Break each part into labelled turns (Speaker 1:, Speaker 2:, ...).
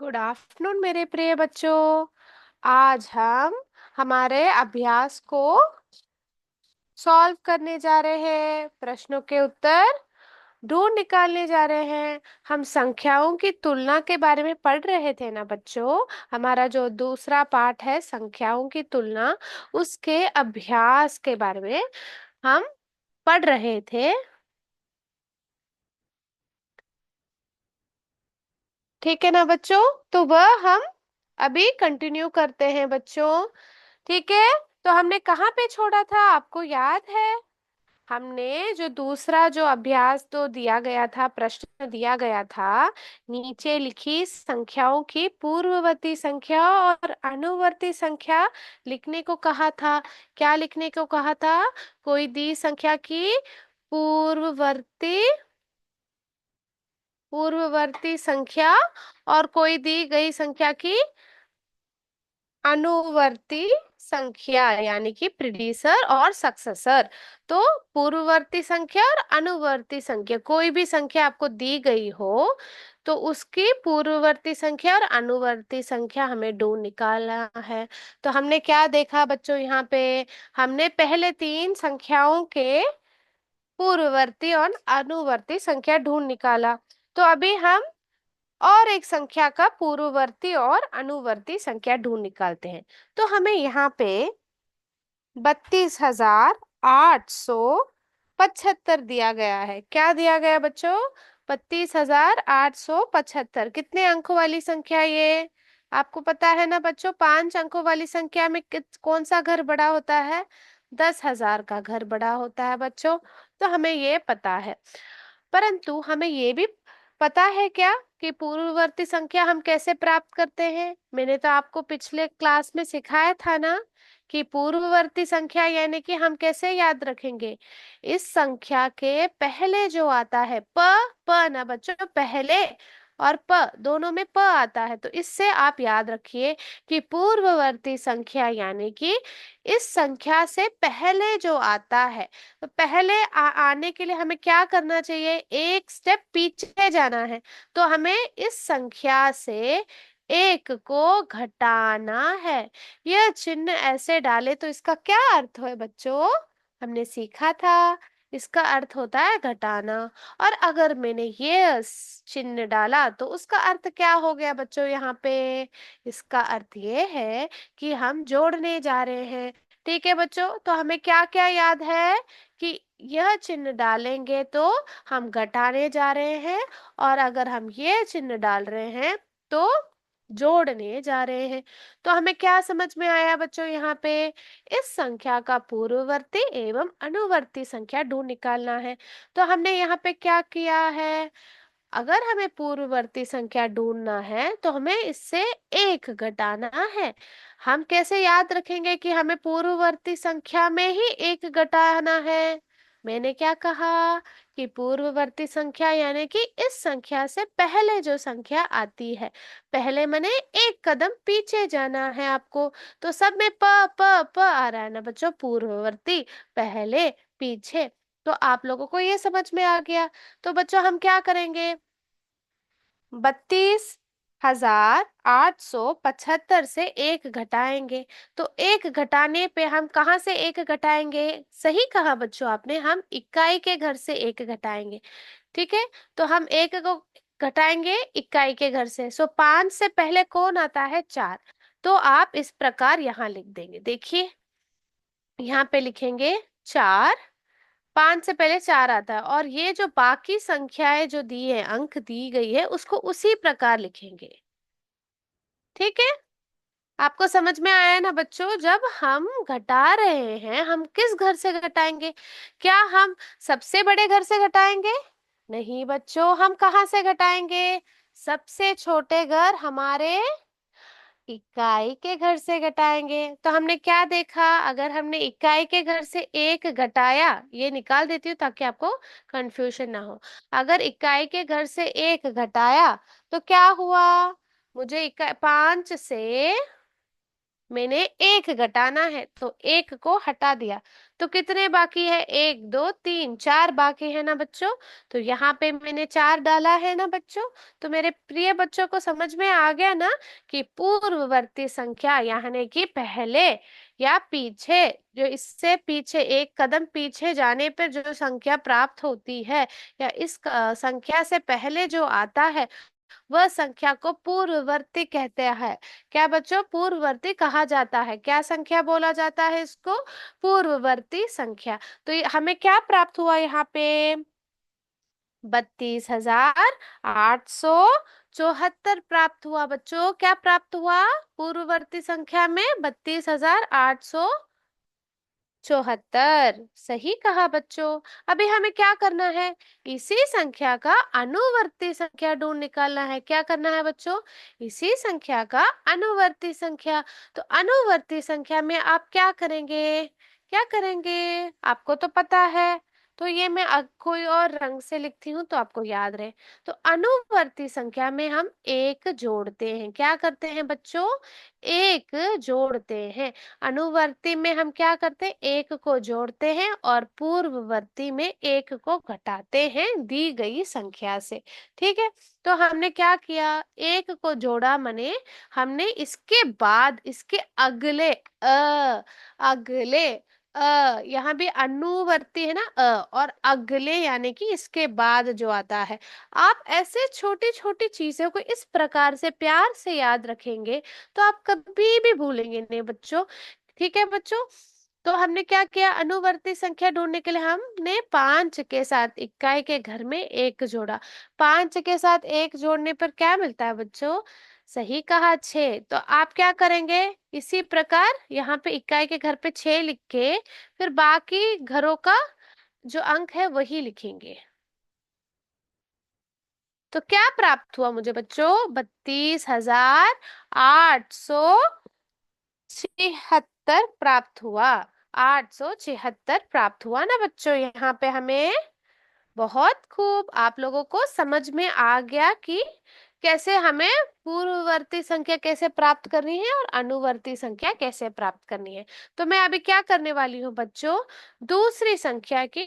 Speaker 1: Good afternoon मेरे प्रिय बच्चों। आज हम हमारे अभ्यास को सॉल्व करने जा रहे हैं। प्रश्नों के उत्तर ढूंढ निकालने जा रहे हैं। हम संख्याओं की तुलना के बारे में पढ़ रहे थे ना बच्चों। हमारा जो दूसरा पाठ है संख्याओं की तुलना, उसके अभ्यास के बारे में हम पढ़ रहे थे। ठीक है ना बच्चों? तो वह हम अभी कंटिन्यू करते हैं बच्चों। ठीक है। तो हमने कहाँ पे छोड़ा था, आपको याद है? हमने जो दूसरा जो अभ्यास तो दिया गया था, प्रश्न दिया गया था, नीचे लिखी संख्याओं की पूर्ववर्ती संख्या और अनुवर्ती संख्या लिखने को कहा था। क्या लिखने को कहा था? कोई दी संख्या की पूर्ववर्ती पूर्ववर्ती संख्या और कोई दी गई संख्या की अनुवर्ती संख्या, यानी कि प्रीडिसर और सक्सेसर। तो पूर्ववर्ती संख्या और अनुवर्ती संख्या, कोई भी संख्या आपको दी गई हो तो उसकी पूर्ववर्ती संख्या और अनुवर्ती संख्या हमें ढूंढ निकालना है। तो हमने क्या देखा बच्चों यहाँ पे? हमने पहले तीन संख्याओं के पूर्ववर्ती और अनुवर्ती संख्या ढूंढ निकाला। तो अभी हम और एक संख्या का पूर्ववर्ती और अनुवर्ती संख्या ढूंढ निकालते हैं। तो हमें यहाँ पे 32,875 दिया गया है। क्या दिया गया बच्चों? 32,875। कितने अंकों वाली संख्या ये? आपको पता है ना बच्चों, 5 अंकों वाली संख्या में कौन सा घर बड़ा होता है? 10,000 का घर बड़ा होता है बच्चों। तो हमें ये पता है, परंतु हमें ये भी पता है क्या कि पूर्ववर्ती संख्या हम कैसे प्राप्त करते हैं? मैंने तो आपको पिछले क्लास में सिखाया था ना कि पूर्ववर्ती संख्या यानी कि हम कैसे याद रखेंगे। इस संख्या के पहले जो आता है प, प ना बच्चों, पहले और प दोनों में प आता है, तो इससे आप याद रखिए कि पूर्ववर्ती संख्या यानी कि इस संख्या से पहले जो आता है। तो पहले आने के लिए हमें क्या करना चाहिए? एक स्टेप पीछे जाना है। तो हमें इस संख्या से एक को घटाना है। यह चिन्ह ऐसे डाले तो इसका क्या अर्थ है बच्चों? हमने सीखा था, इसका अर्थ होता है घटाना। और अगर मैंने ये चिन्ह डाला तो उसका अर्थ क्या हो गया बच्चों यहाँ पे? इसका अर्थ ये है कि हम जोड़ने जा रहे हैं। ठीक है बच्चों, तो हमें क्या क्या याद है कि यह चिन्ह डालेंगे तो हम घटाने जा रहे हैं, और अगर हम ये चिन्ह डाल रहे हैं तो जोड़ने जा रहे हैं। तो हमें क्या समझ में आया बच्चों यहाँ पे? इस संख्या का पूर्ववर्ती एवं अनुवर्ती संख्या ढूंढ निकालना है। तो हमने यहाँ पे क्या किया है? अगर हमें पूर्ववर्ती संख्या ढूंढना है तो हमें इससे एक घटाना है। हम कैसे याद रखेंगे कि हमें पूर्ववर्ती संख्या में ही एक घटाना है? मैंने क्या कहा कि पूर्ववर्ती संख्या यानी कि इस संख्या से पहले जो संख्या आती है, पहले मैंने एक कदम पीछे जाना है आपको। तो सब में प प प आ रहा है ना बच्चों, पूर्ववर्ती, पहले, पीछे। तो आप लोगों को ये समझ में आ गया। तो बच्चों हम क्या करेंगे? 32,875 से एक घटाएंगे। तो एक घटाने पे हम कहाँ से एक घटाएंगे? सही कहा बच्चों आपने, हम इकाई के घर से एक घटाएंगे। ठीक है। तो हम एक को घटाएंगे इकाई के घर से। सो 5 से पहले कौन आता है? 4। तो आप इस प्रकार यहाँ लिख देंगे। देखिए यहाँ पे लिखेंगे 4। 5 से पहले 4 आता है, और ये जो बाकी संख्याएं जो दी है, अंक दी गई है, उसको उसी प्रकार लिखेंगे। ठीक है। आपको समझ में आया ना बच्चों? जब हम घटा रहे हैं, हम किस घर से घटाएंगे? क्या हम सबसे बड़े घर से घटाएंगे? नहीं बच्चों, हम कहाँ से घटाएंगे? सबसे छोटे घर, हमारे इकाई के घर से घटाएंगे। तो हमने क्या देखा? अगर हमने इकाई के घर से एक घटाया, ये निकाल देती हूँ ताकि आपको कंफ्यूजन ना हो। अगर इकाई के घर से एक घटाया तो क्या हुआ? मुझे 5 से मैंने एक घटाना है तो एक को हटा दिया। तो कितने बाकी है? एक, दो, तीन, चार बाकी है ना बच्चों। तो यहाँ पे मैंने चार डाला है ना बच्चों। तो मेरे प्रिय बच्चों को समझ में आ गया ना कि पूर्ववर्ती संख्या यानी कि पहले या पीछे, जो इससे पीछे एक कदम पीछे जाने पर जो संख्या प्राप्त होती है, या इस संख्या से पहले जो आता है, वह संख्या को पूर्ववर्ती कहते हैं। क्या बच्चों? पूर्ववर्ती कहा जाता है। क्या संख्या बोला जाता है इसको? पूर्ववर्ती संख्या। तो हमें क्या प्राप्त हुआ यहाँ पे? 32,874 प्राप्त हुआ बच्चों। क्या प्राप्त हुआ? पूर्ववर्ती संख्या में 32,874। सही कहा बच्चों। अभी हमें क्या करना है? इसी संख्या का अनुवर्ती संख्या ढूंढ निकालना है। क्या करना है बच्चों? इसी संख्या का अनुवर्ती संख्या। तो अनुवर्ती संख्या में आप क्या करेंगे? क्या करेंगे? आपको तो पता है। तो ये मैं कोई और रंग से लिखती हूँ तो आपको याद रहे। तो अनुवर्ती संख्या में हम एक जोड़ते हैं। क्या करते हैं बच्चों? एक जोड़ते हैं। अनुवर्ती में हम क्या करते हैं? एक को जोड़ते हैं और पूर्ववर्ती में एक को घटाते हैं दी गई संख्या से। ठीक है। तो हमने क्या किया? एक को जोड़ा, मने हमने इसके बाद इसके अगले अगले यहाँ भी अनुवर्ती है ना, और अगले यानी कि इसके बाद जो आता है। आप ऐसे छोटी छोटी चीजों को इस प्रकार से प्यार से याद रखेंगे तो आप कभी भी भूलेंगे नहीं बच्चों। ठीक है बच्चों। तो हमने क्या किया? अनुवर्ती संख्या ढूंढने के लिए हमने पांच के साथ इक्काई के घर में एक जोड़ा। पांच के साथ एक जोड़ने पर क्या मिलता है बच्चों? सही कहा, छह। तो आप क्या करेंगे? इसी प्रकार यहाँ पे इक्काई के घर पे छह लिख के फिर बाकी घरों का जो अंक है वही लिखेंगे। तो क्या प्राप्त हुआ मुझे बच्चों? 32,876 प्राप्त हुआ। 876 प्राप्त हुआ ना बच्चों। यहाँ पे हमें बहुत खूब आप लोगों को समझ में आ गया कि कैसे हमें पूर्ववर्ती संख्या कैसे प्राप्त करनी है और अनुवर्ती संख्या कैसे प्राप्त करनी है। तो मैं अभी क्या करने वाली हूँ बच्चों? दूसरी संख्या की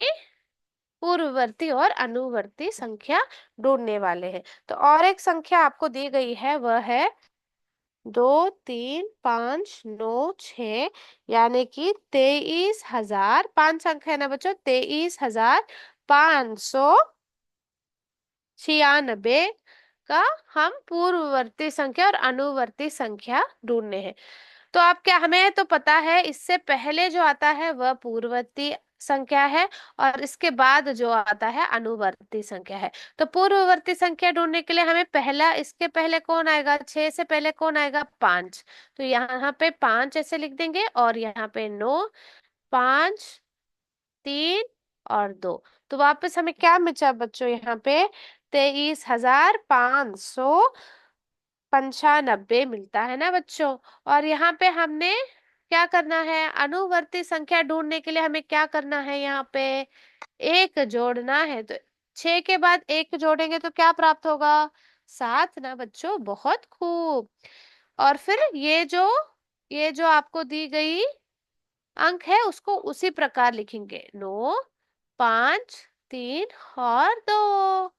Speaker 1: पूर्ववर्ती और अनुवर्ती संख्या ढूंढने वाले हैं। तो और एक संख्या आपको दी गई है, वह है 2, 3, 5, 9, 6, यानी कि 23,000। 5 अंक है ना बच्चों। 23,596 का हम पूर्ववर्ती संख्या और अनुवर्ती संख्या ढूंढने हैं। तो आप क्या, हमें तो पता है इससे पहले जो आता है वह पूर्ववर्ती संख्या है और इसके बाद जो आता है अनुवर्ती संख्या है। तो पूर्ववर्ती संख्या ढूंढने के लिए हमें पहला, इसके पहले कौन आएगा? छह से पहले कौन आएगा? पांच। तो यहाँ पे पांच ऐसे लिख देंगे और यहाँ पे नौ, पांच, तीन और दो। तो वापस हमें क्या बचा बच्चों? यहाँ पे 23,595 मिलता है ना बच्चों। और यहाँ पे हमने क्या करना है? अनुवर्ती संख्या ढूंढने के लिए हमें क्या करना है? यहाँ पे एक जोड़ना है। तो छह के बाद एक जोड़ेंगे तो क्या प्राप्त होगा? सात ना बच्चों। बहुत खूब। और फिर ये जो आपको दी गई अंक है उसको उसी प्रकार लिखेंगे। नौ, पांच, तीन और दो।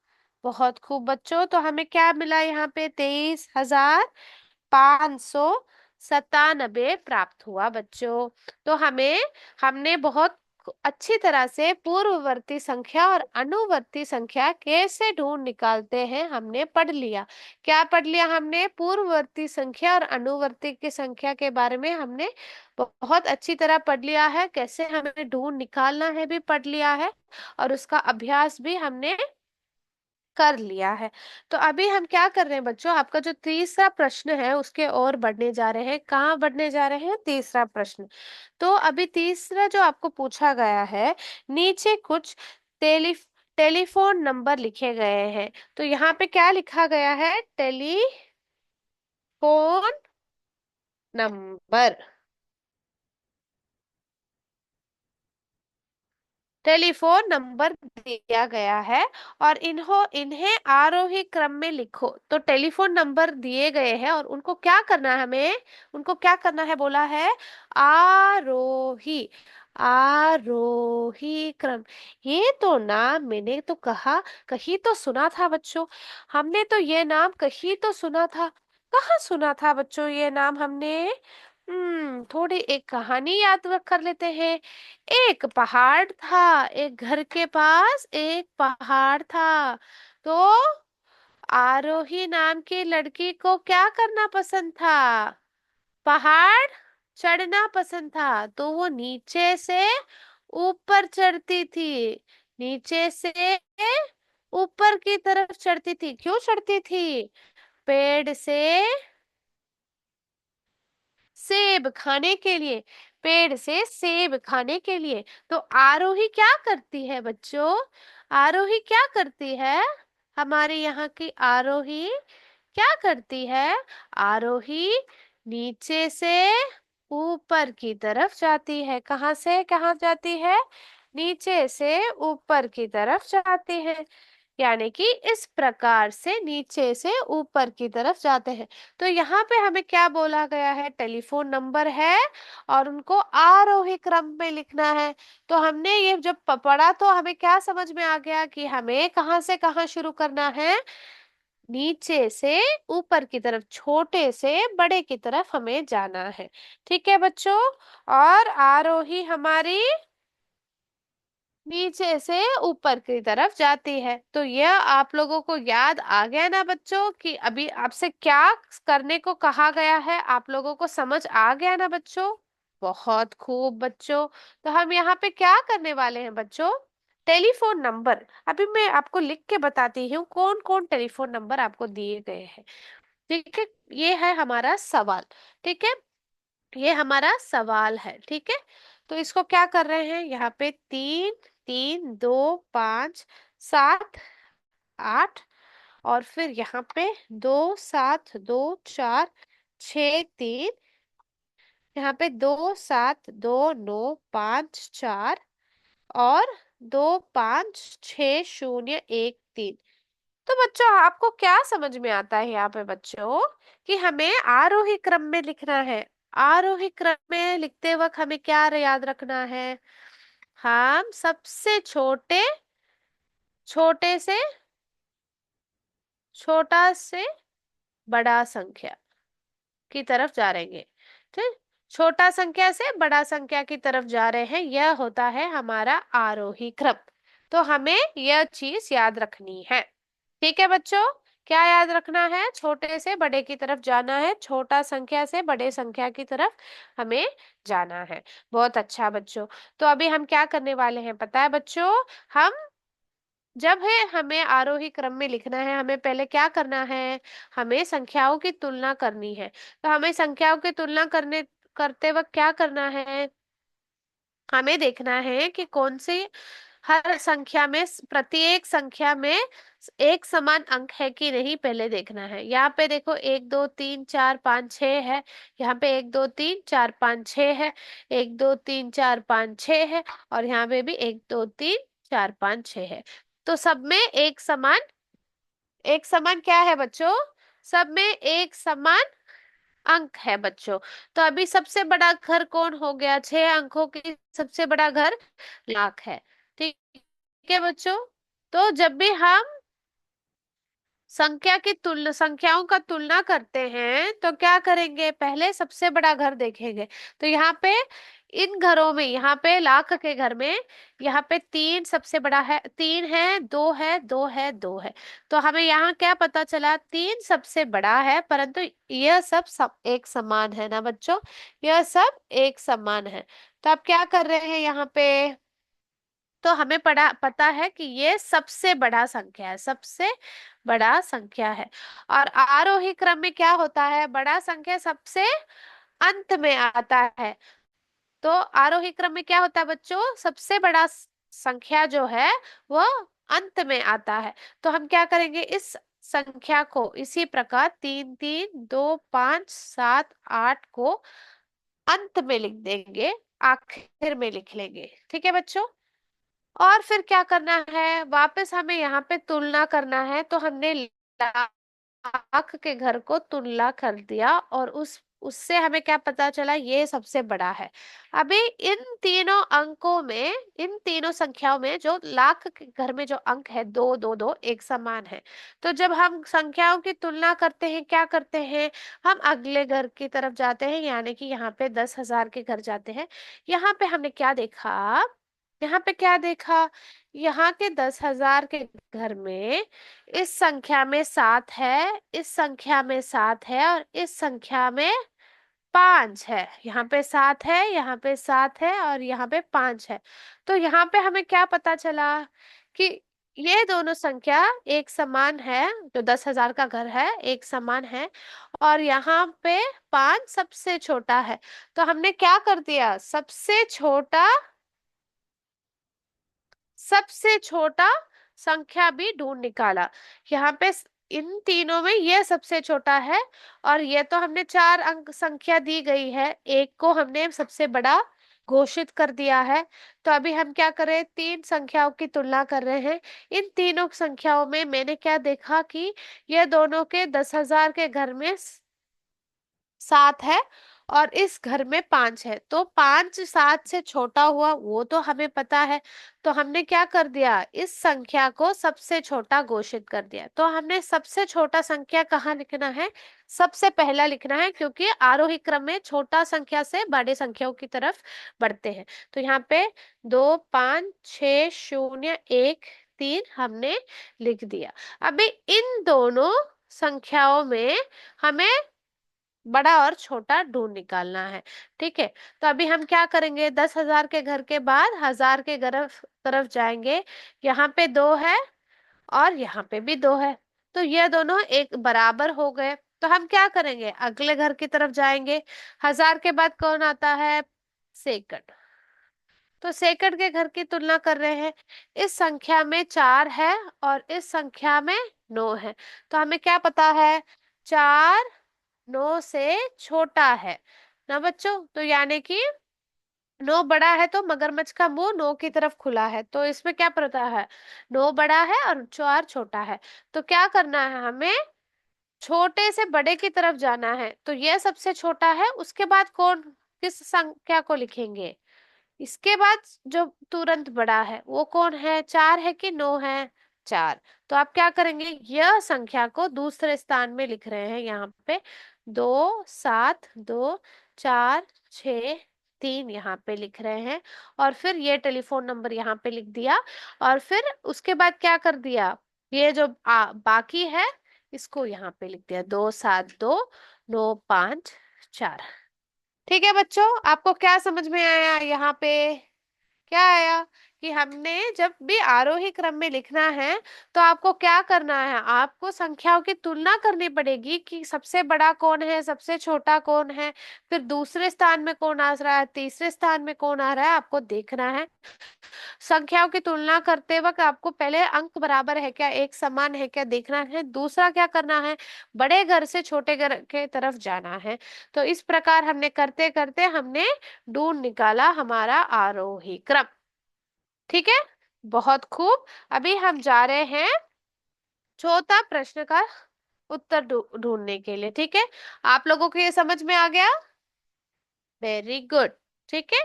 Speaker 1: बहुत खूब बच्चों। तो हमें क्या मिला यहाँ पे? 23,597 प्राप्त हुआ बच्चों। तो हमने बहुत अच्छी तरह से पूर्ववर्ती संख्या और अनुवर्ती संख्या कैसे ढूंढ निकालते हैं हमने पढ़ लिया। क्या पढ़ लिया हमने? पूर्ववर्ती संख्या और अनुवर्ती की संख्या के बारे में हमने बहुत अच्छी तरह पढ़ लिया है। कैसे हमें ढूंढ निकालना है भी पढ़ लिया है और उसका अभ्यास भी हमने कर लिया है। तो अभी हम क्या कर रहे हैं बच्चों? आपका जो तीसरा प्रश्न है उसके ओर बढ़ने जा रहे हैं। कहाँ बढ़ने जा रहे हैं? तीसरा प्रश्न। तो अभी तीसरा जो आपको पूछा गया है, नीचे कुछ टेली टेलीफोन नंबर लिखे गए हैं। तो यहाँ पे क्या लिखा गया है? Telephone number. टेलीफोन नंबर दिया गया है और इन्हें आरोही क्रम में लिखो। तो टेलीफोन नंबर दिए गए हैं और उनको क्या करना है, हमें उनको क्या करना है बोला है, आरोही, आरोही क्रम। ये तो नाम मैंने तो कहा, कहीं तो सुना था बच्चों, हमने तो ये नाम कहीं तो सुना था। कहाँ सुना था बच्चों ये नाम हमने? थोड़ी एक कहानी याद कर लेते हैं। एक पहाड़ था, एक घर के पास एक पहाड़ था। तो आरोही नाम की लड़की को क्या करना पसंद था? पहाड़ चढ़ना पसंद था। तो वो नीचे से ऊपर चढ़ती थी, नीचे से ऊपर की तरफ चढ़ती थी। क्यों चढ़ती थी? पेड़ से सेब खाने के लिए, पेड़ से सेब खाने के लिए। तो आरोही क्या करती है बच्चों? आरोही क्या करती है? हमारे यहाँ की आरोही क्या करती है? आरोही नीचे से ऊपर की तरफ जाती है। कहाँ से कहाँ जाती है? नीचे से ऊपर की तरफ जाती है। यानी कि इस प्रकार से नीचे से ऊपर की तरफ जाते हैं। तो यहाँ पे हमें क्या बोला गया है? टेलीफोन नंबर है और उनको आरोही क्रम में लिखना है। तो हमने ये जब पढ़ा तो हमें क्या समझ में आ गया कि हमें कहाँ से कहाँ शुरू करना है? नीचे से ऊपर की तरफ, छोटे से बड़े की तरफ हमें जाना है। ठीक है बच्चों? और आरोही हमारी नीचे से ऊपर की तरफ जाती है। तो यह आप लोगों को याद आ गया ना बच्चों कि अभी आपसे क्या करने को कहा गया है? आप लोगों को समझ आ गया ना बच्चों? बहुत खूब बच्चों। तो हम यहाँ पे क्या करने वाले हैं बच्चों? टेलीफोन नंबर अभी मैं आपको लिख के बताती हूँ कौन कौन टेलीफोन नंबर आपको दिए गए हैं। ठीक है, ये है हमारा सवाल। ठीक है, ये हमारा सवाल है। ठीक है, तो इसको क्या कर रहे हैं? यहाँ पे 3, 3, 2, 5, 7, 8 और फिर यहाँ पे 2, 7, 2, 4, 6, 3, यहाँ पे 2, 7, 2, 9, 5, 4 और 2, 5, 6, 0, 1, 3। तो बच्चों आपको क्या समझ में आता है यहाँ पे बच्चों कि हमें आरोही क्रम में लिखना है? आरोही क्रम में लिखते वक्त हमें क्या याद रखना है? हम सबसे छोटे, छोटे से छोटा से बड़ा संख्या की तरफ जा रहे हैं। ठीक, छोटा संख्या से बड़ा संख्या की तरफ जा रहे हैं, यह होता है हमारा आरोही क्रम। तो हमें यह चीज याद रखनी है। ठीक है बच्चों, क्या याद रखना है? छोटे से बड़े की तरफ जाना है, छोटा संख्या से बड़े संख्या की तरफ हमें जाना है। बहुत अच्छा बच्चों। तो अभी हम क्या करने वाले हैं पता है बच्चों? हम जब है हमें आरोही क्रम में लिखना है, हमें पहले क्या करना है? हमें संख्याओं की तुलना करनी है। तो हमें संख्याओं की तुलना करते वक्त क्या करना है? हमें देखना है कि कौन सी हर संख्या में, प्रत्येक संख्या में एक समान अंक है कि नहीं, पहले देखना है। यहाँ पे देखो 1, 2, 3, 4, 5, 6 है। यहाँ पे 1, 2, 3, 4, 5, 6 है। 1, 2, 3, 4, 5, 6 है। और यहाँ पे भी 1, 2, 3, 4, 5, 6 है। तो सब में एक समान, एक समान क्या है बच्चों? सब में एक समान अंक है बच्चों। तो अभी सबसे बड़ा घर कौन हो गया? 6 अंकों की सबसे बड़ा घर लाख है। ठीक है बच्चों? तो जब भी हम संख्या की तुलना, संख्याओं का तुलना करते हैं तो क्या करेंगे? पहले सबसे बड़ा घर देखेंगे। तो यहाँ पे इन घरों में, यहाँ पे लाख के घर में, यहाँ पे 3 सबसे बड़ा है, 3 है, 2 है, 2 है, 2 है। तो हमें यहाँ क्या पता चला? 3 सबसे बड़ा है, परंतु यह सब एक समान है ना बच्चों? यह सब एक समान है। तो आप क्या कर रहे हैं यहाँ पे? तो हमें पता है कि ये सबसे बड़ा संख्या है, सबसे बड़ा संख्या है। और आरोही क्रम में क्या होता है? बड़ा संख्या सबसे अंत में आता है। तो आरोही क्रम में क्या होता है बच्चों? सबसे बड़ा संख्या जो है वो अंत में आता है। तो हम क्या करेंगे? इस संख्या को इसी प्रकार 3, 3, 2, 5, 7, 8 को अंत में लिख देंगे, आखिर में लिख लेंगे। ठीक है बच्चों? और फिर क्या करना है, वापस हमें यहाँ पे तुलना करना है। तो हमने लाख के घर को तुलना कर दिया और उस उससे हमें क्या पता चला, ये सबसे बड़ा है। अभी इन तीनों अंकों में, इन तीनों संख्याओं में जो लाख के घर में जो अंक है, दो दो दो एक समान है। तो जब हम संख्याओं की तुलना करते हैं, क्या करते हैं, हम अगले घर की तरफ जाते हैं, यानी कि यहाँ पे 10,000 के घर जाते हैं। यहाँ पे हमने क्या देखा, यहाँ पे क्या देखा, यहाँ के 10,000 के घर में इस संख्या में 7 है, इस संख्या में 7 है और इस संख्या में 5 है। यहाँ पे 7 है, यहाँ पे 7 है और यहाँ पे 5 है। तो यहाँ पे हमें क्या पता चला कि ये दोनों संख्या एक समान है, जो 10,000 का घर है एक समान है। और यहाँ पे 5 सबसे छोटा है। तो हमने क्या कर दिया, सबसे छोटा संख्या भी ढूंढ निकाला। यहाँ पे इन तीनों में ये सबसे छोटा है। और ये तो हमने 4 अंक संख्या दी गई है, एक को हमने सबसे बड़ा घोषित कर दिया है। तो अभी हम क्या करें, तीन संख्याओं की तुलना कर रहे हैं। इन तीनों संख्याओं में मैंने क्या देखा कि ये दोनों के 10,000 के घर में 7 है और इस घर में 5 है। तो 5 7 से छोटा हुआ, वो तो हमें पता है। तो हमने क्या कर दिया, इस संख्या को सबसे छोटा घोषित कर दिया। तो हमने सबसे छोटा संख्या कहाँ लिखना है, सबसे पहला लिखना है, क्योंकि आरोही क्रम में छोटा संख्या से बड़े संख्याओं की तरफ बढ़ते हैं। तो यहाँ पे 2 5 6 0 1 3 हमने लिख दिया। अभी इन दोनों संख्याओं में हमें बड़ा और छोटा ढूंढ निकालना है। ठीक है, तो अभी हम क्या करेंगे, 10,000 के घर के बाद 1,000 के तरफ तरफ जाएंगे। यहाँ पे 2 है और यहाँ पे भी 2 है। तो ये दोनों एक बराबर हो गए। तो हम क्या करेंगे, अगले घर की तरफ जाएंगे। 1,000 के बाद कौन आता है, सेकंड। तो सेकंड के घर की तुलना कर रहे हैं। इस संख्या में 4 है और इस संख्या में 9 है। तो हमें क्या पता है, 4 9 से छोटा है ना बच्चों। तो यानी कि 9 बड़ा है, तो मगरमच्छ का मुंह 9 की तरफ खुला है। तो इसमें क्या पता है, 9 बड़ा है और 4 छोटा है। तो क्या करना है, हमें छोटे से बड़े की तरफ जाना है। तो यह सबसे छोटा है, उसके बाद कौन, किस संख्या को लिखेंगे, इसके बाद जो तुरंत बड़ा है वो कौन है, 4 है कि 9 है, 4। तो आप क्या करेंगे, यह संख्या को दूसरे स्थान में लिख रहे हैं, यहाँ पे 2 7 2 4 6 3 यहाँ पे लिख रहे हैं। और फिर ये टेलीफोन नंबर यहाँ पे लिख दिया। और फिर उसके बाद क्या कर दिया, ये जो बाकी है इसको यहाँ पे लिख दिया, 2 7 2 9 5 4। ठीक है बच्चों, आपको क्या समझ में आया यहाँ पे, क्या आया कि हमने जब भी आरोही क्रम में लिखना है तो आपको क्या करना है, आपको संख्याओं की तुलना करनी पड़ेगी कि सबसे बड़ा कौन है, सबसे छोटा कौन है, फिर दूसरे स्थान में कौन आ रहा है, तीसरे स्थान में कौन आ रहा है, आपको देखना है। संख्याओं की तुलना करते वक्त आपको पहले अंक बराबर है क्या, एक समान है क्या देखना है। दूसरा क्या करना है, बड़े घर से छोटे घर के तरफ जाना है। तो इस प्रकार हमने करते करते हमने ढूंढ निकाला हमारा आरोही क्रम। ठीक है, बहुत खूब। अभी हम जा रहे हैं चौथा प्रश्न का उत्तर ढूंढने के लिए। ठीक है, आप लोगों को ये समझ में आ गया, वेरी गुड। ठीक है,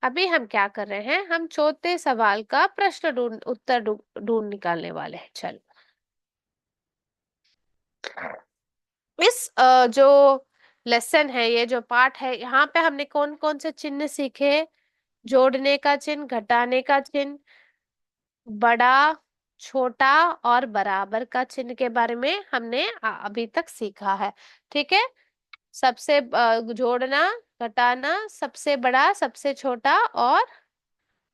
Speaker 1: अभी हम क्या कर रहे हैं, हम चौथे सवाल का प्रश्न उत्तर ढूंढ निकालने वाले हैं। चल, इस जो लेसन है, ये जो पाठ है, यहाँ पे हमने कौन कौन से चिन्ह सीखे, जोड़ने का चिन्ह, घटाने का चिन्ह, बड़ा छोटा और बराबर का चिन्ह के बारे में हमने अभी तक सीखा है। ठीक है, सबसे जोड़ना, घटाना, सबसे बड़ा, सबसे छोटा और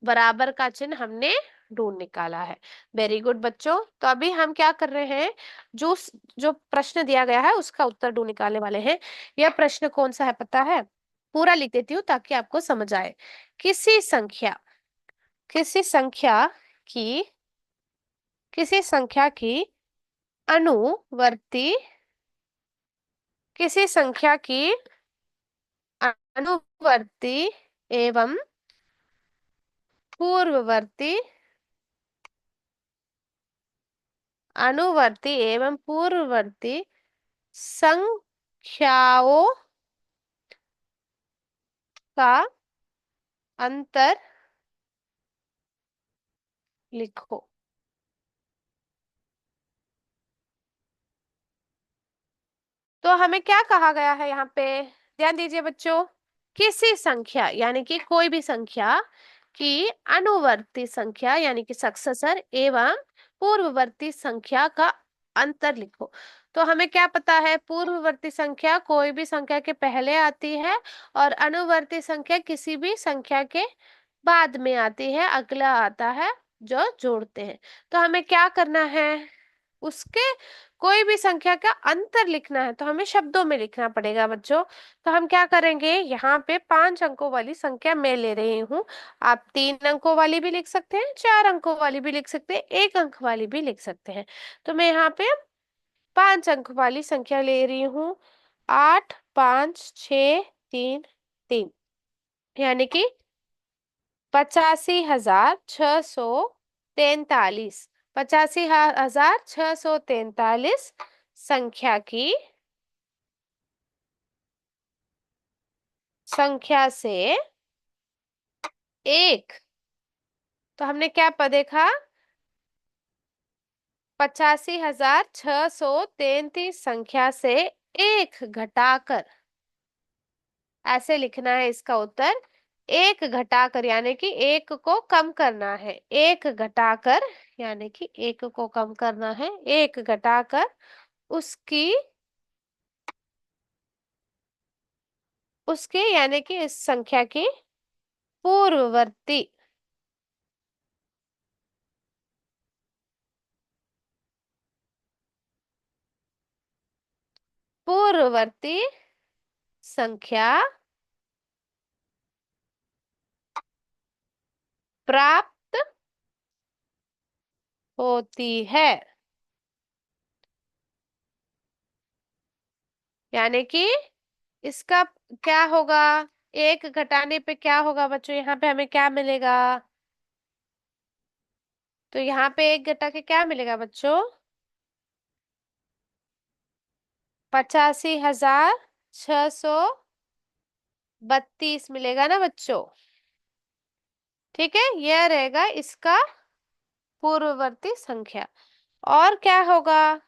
Speaker 1: बराबर का चिन्ह हमने ढूंढ निकाला है। वेरी गुड बच्चों, तो अभी हम क्या कर रहे हैं, जो जो प्रश्न दिया गया है उसका उत्तर ढूंढ निकालने वाले हैं। यह प्रश्न कौन सा है पता है, पूरा लिख देती हूँ ताकि आपको समझ आए। किसी संख्या किसी संख्या की किसी संख्या की अनुवर्ती किसी संख्या की अनुवर्ती एवं पूर्ववर्ती अनुवर्ती एवं पूर्ववर्ती संख्याओं का अंतर लिखो। तो हमें क्या कहा गया है यहाँ पे, ध्यान दीजिए बच्चों। किसी संख्या यानी कि कोई भी संख्या की अनुवर्ती संख्या यानी कि सक्सेसर एवं पूर्ववर्ती संख्या का अंतर लिखो। तो हमें क्या पता है, पूर्ववर्ती संख्या कोई भी संख्या के पहले आती है और अनुवर्ती संख्या किसी भी संख्या के बाद में आती है, अगला आता है जो जोड़ते हैं। तो हमें क्या करना है, उसके कोई भी संख्या का अंतर लिखना है तो हमें शब्दों में लिखना पड़ेगा बच्चों। तो हम क्या करेंगे, यहाँ पे 5 अंकों वाली संख्या मैं ले रही हूँ। आप 3 अंकों वाली भी लिख सकते हैं, 4 अंकों वाली भी लिख सकते हैं, 1 अंक वाली भी लिख सकते हैं। तो मैं यहाँ पे 5 अंक वाली संख्या ले रही हूँ, 8, 5, 6, 3, 3, यानी कि 85,643। 85,643 संख्या से एक, तो हमने क्या देखा, 85,633 संख्या से एक घटाकर, ऐसे लिखना है इसका उत्तर। एक घटाकर यानी कि एक को कम करना है, एक घटाकर यानी कि एक को कम करना है, एक घटाकर उसकी, उसके यानी कि इस संख्या की पूर्ववर्ती, पूर्ववर्ती संख्या प्राप्त होती है। यानी कि इसका क्या होगा, एक घटाने पे क्या होगा बच्चों, यहाँ पे हमें क्या मिलेगा, तो यहाँ पे एक घटा के क्या मिलेगा बच्चों, 85,632 मिलेगा ना बच्चों। ठीक है, यह रहेगा इसका पूर्ववर्ती संख्या। और क्या होगा,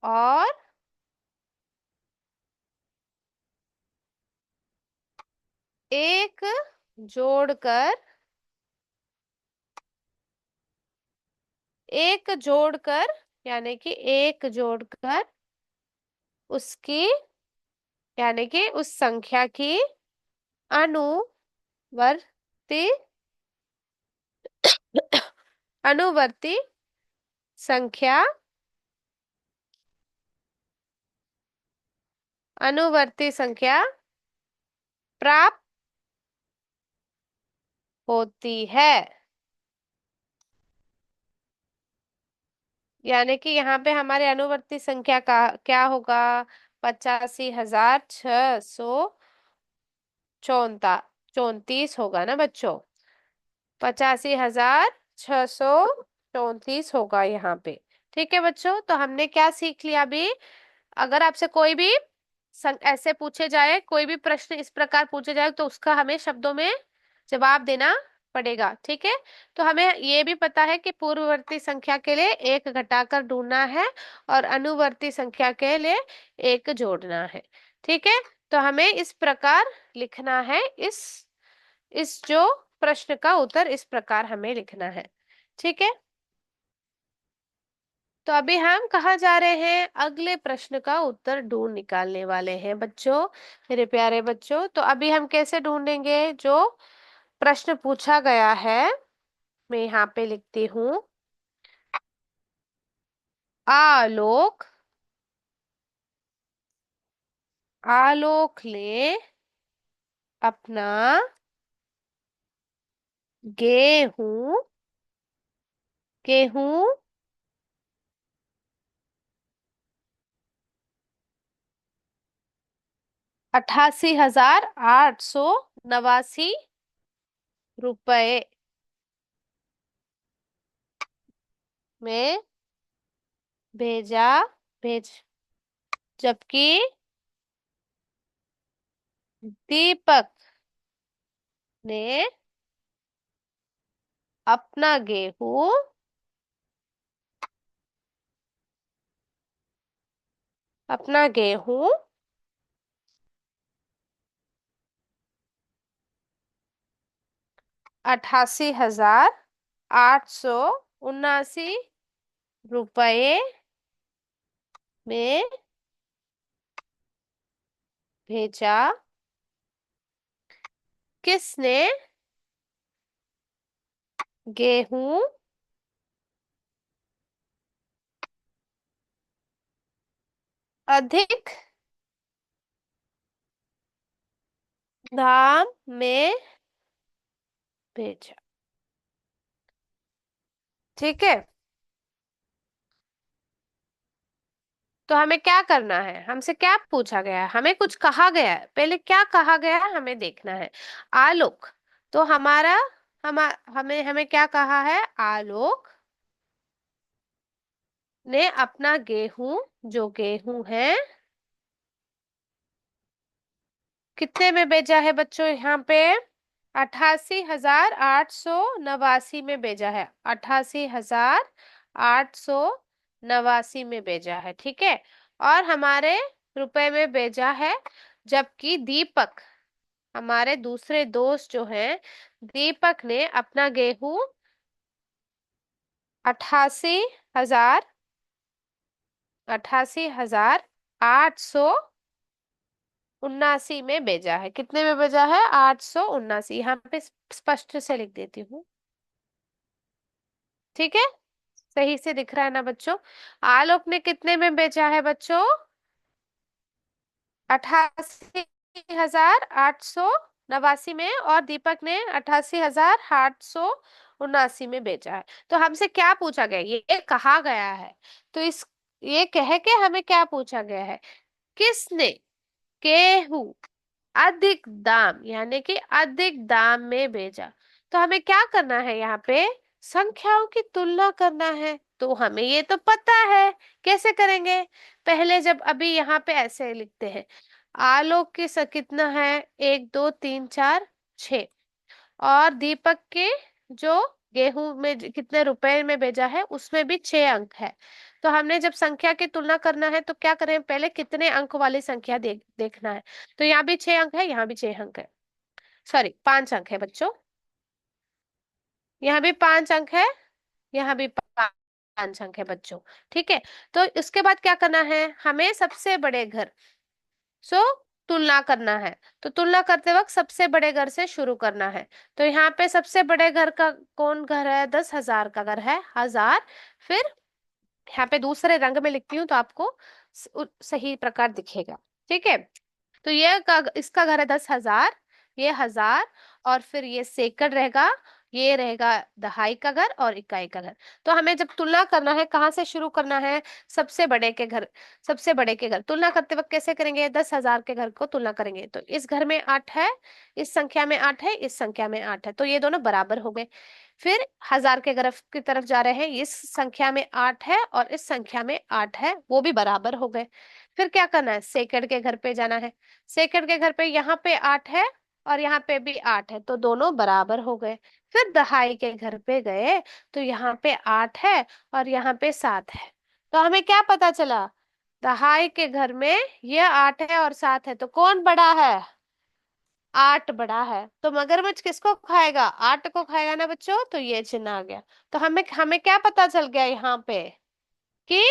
Speaker 1: और एक जोड़कर, एक जोड़कर यानी कि एक जोड़कर उसकी, यानी कि उस संख्या की अनुवर्ती, अनुवर्ती संख्या, अनुवर्ती संख्या प्राप्त होती है। यानी कि यहाँ पे हमारे अनुवर्ती संख्या का क्या होगा, 85,634 होगा ना बच्चों, 85,634 होगा यहाँ पे। ठीक है बच्चों, तो हमने क्या सीख लिया अभी। अगर आपसे कोई भी ऐसे पूछे जाए, कोई भी प्रश्न इस प्रकार पूछे जाए तो उसका हमें शब्दों में जवाब देना पड़ेगा। ठीक है, तो हमें ये भी पता है कि पूर्ववर्ती संख्या के लिए एक घटाकर ढूंढना है और अनुवर्ती संख्या के लिए एक जोड़ना है। ठीक है, तो हमें इस प्रकार लिखना है, इस जो प्रश्न का उत्तर इस प्रकार हमें लिखना है। ठीक है, तो अभी हम कहाँ जा रहे हैं, अगले प्रश्न का उत्तर ढूंढ निकालने वाले हैं बच्चों, मेरे प्यारे बच्चों। तो अभी हम कैसे ढूंढेंगे, जो प्रश्न पूछा गया है मैं यहाँ पे लिखती हूँ, आलोक, आलोक ले अपना गेहूं, गेहूं ₹88,889 में भेजा भेज जबकि दीपक ने अपना गेहूं अपना गेहूं 88,879 में भेजा। किसने गेहूं अधिक दाम में भेजा? ठीक है, तो हमें क्या करना है, हमसे क्या पूछा गया है, हमें कुछ कहा गया है, पहले क्या कहा गया है हमें देखना है। आलोक, तो हमारा हम हमें हमें क्या कहा है, आलोक ने अपना गेहूं, जो गेहूं है, कितने में भेजा है बच्चों यहाँ पे, 88,889 में भेजा है, 88,889 में भेजा है, ठीक है। और हमारे रुपए में भेजा है, जबकि दीपक, हमारे दूसरे दोस्त जो हैं, दीपक ने अपना गेहूं 88,889 में भेजा है। कितने में भेजा है, 879, यहाँ पे स्पष्ट से लिख देती हूँ, ठीक है। सही से दिख रहा है ना बच्चों। आलोक ने कितने में बेचा है बच्चों, 88,889 में, और दीपक ने 88,879 में बेचा है। तो हमसे क्या पूछा गया, ये कहा गया है, तो इस ये कह के हमें क्या पूछा गया है, किसने गेहूं अधिक दाम, यानी कि अधिक दाम में भेजा। तो हमें क्या करना है, यहाँ पे संख्याओं की तुलना करना है, तो हमें ये तो पता है। कैसे करेंगे, पहले जब अभी यहाँ पे ऐसे लिखते हैं, आलोक की कितना है, 1 2 3 4 6, और दीपक के जो गेहूं में कितने रुपए में भेजा है उसमें भी 6 अंक है। तो हमने जब संख्या की तुलना करना है तो क्या करें, पहले कितने अंक वाली संख्या देखना है। तो यहाँ भी 6 अंक है, यहाँ भी 6 अंक है, सॉरी 5 अंक है बच्चों, यहाँ भी 5 अंक है, यहाँ भी 5 अंक है बच्चों, ठीक है। तो इसके बाद क्या करना है, हमें सबसे बड़े घर, सो तुलना करना है। तो तुलना करते वक्त सबसे बड़े घर से शुरू करना है। तो यहाँ पे सबसे बड़े घर का कौन घर है, 10,000 का घर है, 1000। फिर यहाँ पे दूसरे रंग में लिखती हूँ तो आपको सही प्रकार दिखेगा, ठीक है। तो इसका घर है 10,000, ये 1000, और फिर ये सेकंड रहेगा, ये रहेगा दहाई का घर और इकाई का घर। तो हमें जब तुलना करना है, कहाँ से शुरू करना है, सबसे बड़े के घर। सबसे बड़े के घर तुलना करते वक्त कैसे करेंगे, 10,000 के घर को तुलना करेंगे, तो इस घर में 8 है, इस संख्या में 8 है, इस संख्या में 8 है, तो ये दोनों बराबर हो गए। फिर 1000 के घर की तरफ जा रहे हैं, इस संख्या में 8 है और इस संख्या में 8 है, वो भी बराबर हो गए। फिर क्या करना है, सेकंड के घर पे जाना है। सेकंड के घर पे यहाँ पे 8 है और यहाँ पे भी 8 है, तो दोनों बराबर हो गए। फिर दहाई के घर पे गए, तो यहाँ पे 8 है और यहाँ पे 7 है। तो हमें क्या पता चला, दहाई के घर में ये 8 है और 7 है, तो कौन बड़ा है, 8 बड़ा है। तो मगरमच्छ किसको खाएगा, 8 को खाएगा ना बच्चों, तो ये चिन्ह आ गया। तो हमें हमें क्या पता चल गया यहाँ पे, कि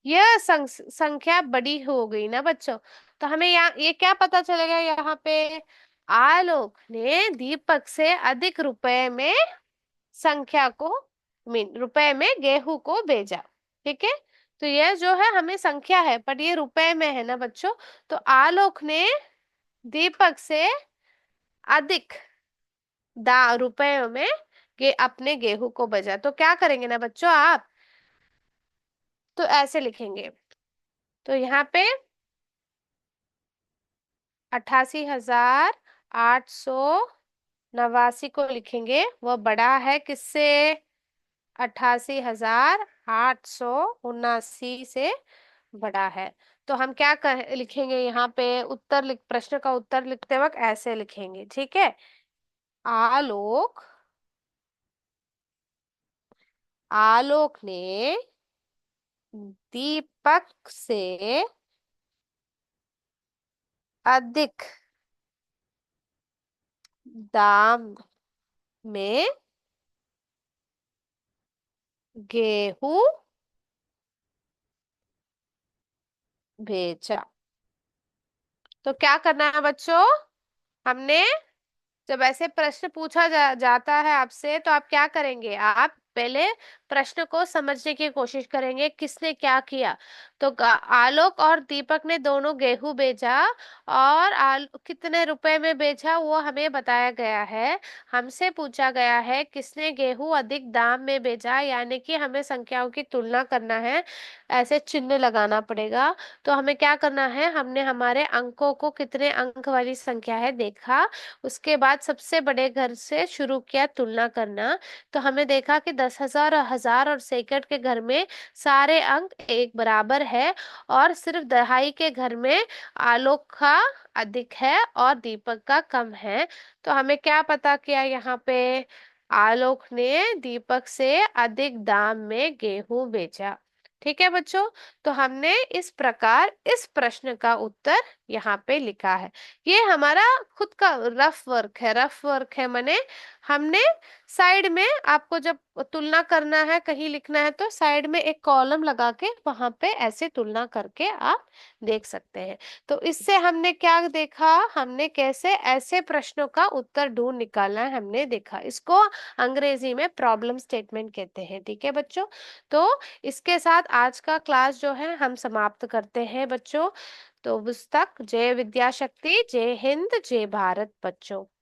Speaker 1: यह संख्या बड़ी हो गई ना बच्चों। तो हमें यहाँ ये क्या पता चलेगा, यहाँ पे आलोक ने दीपक से अधिक रुपए में संख्या को, मीन रुपए में गेहूं को भेजा, ठीक है। तो यह जो है हमें संख्या है, पर ये रुपए में है ना बच्चों। तो आलोक ने दीपक से अधिक रुपए में अपने गेहूं को भेजा। तो क्या करेंगे ना बच्चों आप, तो ऐसे लिखेंगे। तो यहाँ पे 88,889 को लिखेंगे, वह बड़ा है किससे? 88,879 से बड़ा है। तो हम क्या लिखेंगे यहाँ पे? प्रश्न का उत्तर लिखते वक्त ऐसे लिखेंगे, ठीक है। आलोक आलोक ने दीपक से अधिक दाम में गेहूं बेचा। तो क्या करना है बच्चों? हमने जब ऐसे प्रश्न पूछा जाता है आपसे, तो आप क्या करेंगे? आप पहले प्रश्न को समझने की कोशिश करेंगे, किसने क्या किया। तो आलोक और दीपक ने दोनों गेहूं बेचा, और कितने रुपए में बेचा वो हमें बताया गया है। हमसे पूछा गया है किसने गेहूं अधिक दाम में बेचा, यानी कि हमें संख्याओं की तुलना करना है, ऐसे चिन्ह लगाना पड़ेगा। तो हमें क्या करना है? हमने हमारे अंकों को, कितने अंक वाली संख्या है देखा, उसके बाद सबसे बड़े घर से शुरू किया तुलना करना। तो हमें देखा कि 10,000 और हजार और सेकंड के घर में सारे अंक एक बराबर है, और सिर्फ दहाई के घर में आलोक का अधिक है और दीपक का कम है। तो हमें क्या पता किया यहाँ पे? आलोक ने दीपक से अधिक दाम में गेहूं बेचा। ठीक है बच्चों। तो हमने इस प्रकार इस प्रश्न का उत्तर यहाँ पे लिखा है। ये हमारा खुद का रफ वर्क है। माने हमने साइड में, आपको जब तुलना करना है, कहीं लिखना है, तो साइड में एक कॉलम लगा के वहां पे ऐसे तुलना करके आप देख सकते हैं। तो इससे हमने क्या देखा? हमने कैसे ऐसे प्रश्नों का उत्तर ढूंढ निकालना है, हमने देखा। इसको अंग्रेजी में प्रॉब्लम स्टेटमेंट कहते हैं। ठीक है बच्चों। तो इसके साथ आज का क्लास जो है हम समाप्त करते हैं बच्चों। तो उस तक जय विद्या शक्ति, जय हिंद, जय भारत बच्चों।